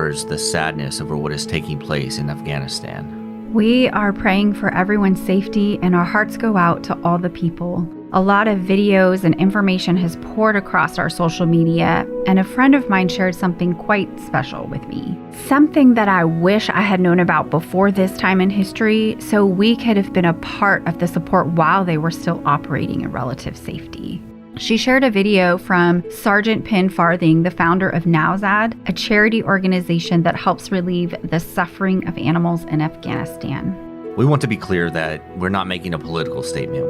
words the sadness over what is taking place in Afghanistan. We are praying for everyone's safety, and our hearts go out to all the people. A lot of videos and information has poured across our social media, and a friend of mine shared something quite special with me. Something that I wish I had known about before this time in history, so we could have been a part of the support while they were still operating in relative safety. She shared a video from Sergeant Penn Farthing, the founder of Nowzad, a charity organization that helps relieve the suffering of animals in Afghanistan. We want to be clear that we're not making a political statement,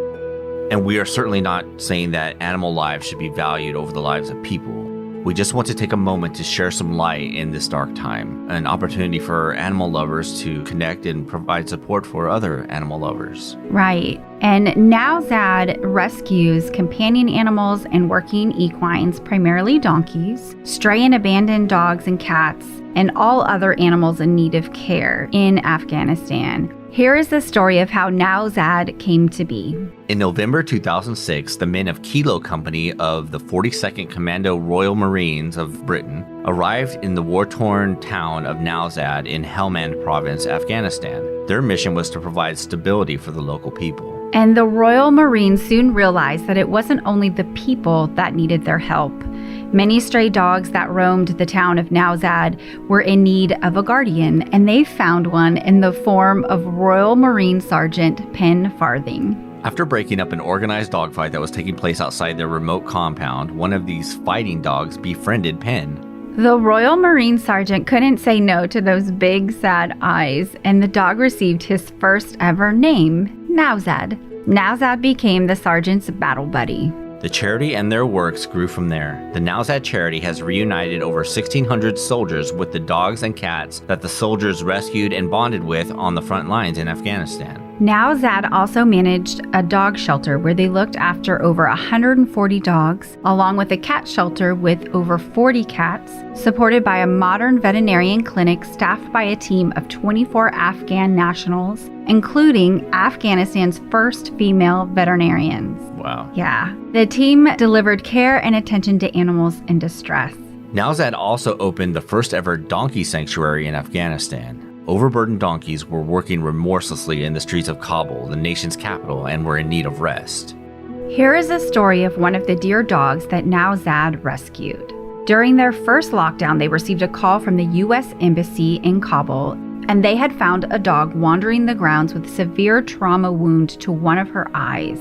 and we are certainly not saying that animal lives should be valued over the lives of people. We just want to take a moment to share some light in this dark time, an opportunity for animal lovers to connect and provide support for other animal lovers. Right. And Nowzad rescues companion animals and working equines, primarily donkeys, stray and abandoned dogs and cats, and all other animals in need of care in Afghanistan. Here is the story of how Nowzad came to be. In November 2006, the men of Kilo Company of the 42nd Commando Royal Marines of Britain arrived in the war-torn town of Nowzad in Helmand Province, Afghanistan. Their mission was to provide stability for the local people. And the Royal Marines soon realized that it wasn't only the people that needed their help. Many stray dogs that roamed the town of Nowzad were in need of a guardian, and they found one in the form of Royal Marine Sergeant Penn Farthing. After breaking up an organized dogfight that was taking place outside their remote compound, one of these fighting dogs befriended Penn. The Royal Marine Sergeant couldn't say no to those big, sad eyes, and the dog received his first ever name, Nowzad. Nowzad became the sergeant's battle buddy. The charity and their works grew from there. The Nowzad charity has reunited over 1,600 soldiers with the dogs and cats that the soldiers rescued and bonded with on the front lines in Afghanistan. Nowzad also managed a dog shelter where they looked after over 140 dogs, along with a cat shelter with over 40 cats, supported by a modern veterinarian clinic staffed by a team of 24 Afghan nationals, including Afghanistan's first female veterinarians. Wow. Yeah. The team delivered care and attention to animals in distress. Nowzad also opened the first ever donkey sanctuary in Afghanistan. Overburdened donkeys were working remorselessly in the streets of Kabul, the nation's capital, and were in need of rest. Here is a story of one of the dear dogs that Nowzad rescued. During their first lockdown, they received a call from the U.S. Embassy in Kabul, and they had found a dog wandering the grounds with severe trauma wound to one of her eyes.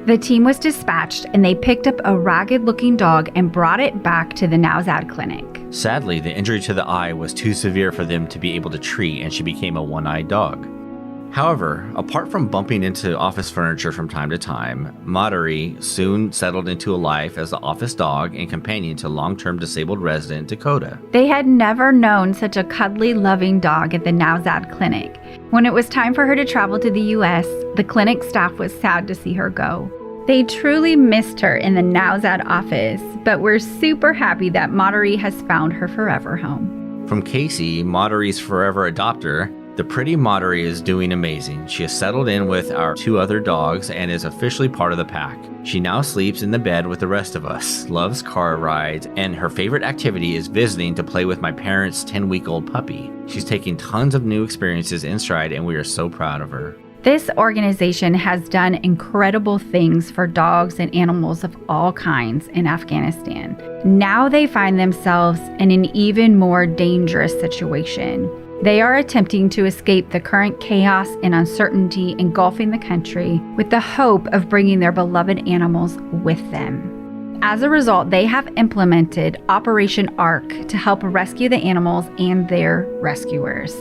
The team was dispatched, and they picked up a ragged-looking dog and brought it back to the Nowzad clinic. Sadly, the injury to the eye was too severe for them to be able to treat, and she became a one-eyed dog. However, apart from bumping into office furniture from time to time, Madari soon settled into a life as the office dog and companion to long-term disabled resident Dakota. They had never known such a cuddly, loving dog at the Nowzad clinic. When it was time for her to travel to the U.S., the clinic staff was sad to see her go. They truly missed her in the Nowzad office, but we're super happy that Madari has found her forever home. From Casey, Madari's forever adopter, the pretty Madari is doing amazing. She has settled in with our 2 other dogs and is officially part of the pack. She now sleeps in the bed with the rest of us, loves car rides, and her favorite activity is visiting to play with my parents' 10-week-old puppy. She's taking tons of new experiences in stride, and we are so proud of her. This organization has done incredible things for dogs and animals of all kinds in Afghanistan. Now they find themselves in an even more dangerous situation. They are attempting to escape the current chaos and uncertainty engulfing the country with the hope of bringing their beloved animals with them. As a result, they have implemented Operation ARC to help rescue the animals and their rescuers.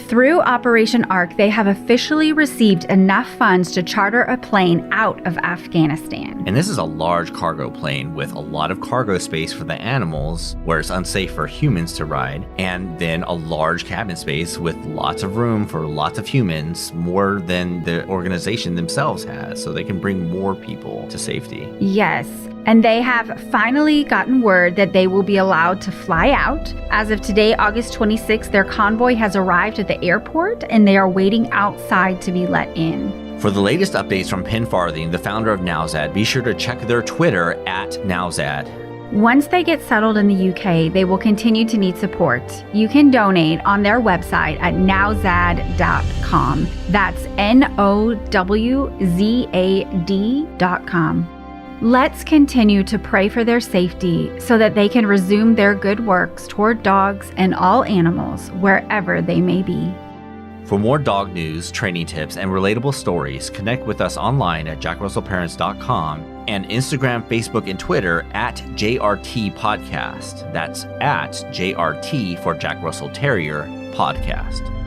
Through Operation ARC, they have officially received enough funds to charter a plane out of Afghanistan. And this is a large cargo plane with a lot of cargo space for the animals, where it's unsafe for humans to ride, and then a large cabin space with lots of room for lots of humans, more than the organization themselves has, so they can bring more people to safety. Yes. And they have finally gotten word that they will be allowed to fly out. As of today, August 26th, their convoy has arrived at the airport and they are waiting outside to be let in. For the latest updates from Penn Farthing, the founder of Nowzad, be sure to check their Twitter at Nowzad. Once they get settled in the UK, they will continue to need support. You can donate on their website at nowzad.com. That's NOWZAD.com. Let's continue to pray for their safety so that they can resume their good works toward dogs and all animals wherever they may be. For more dog news, training tips, and relatable stories, connect with us online at jackrussellparents.com and Instagram, Facebook, and Twitter at JRT Podcast. That's at JRT for Jack Russell Terrier Podcast.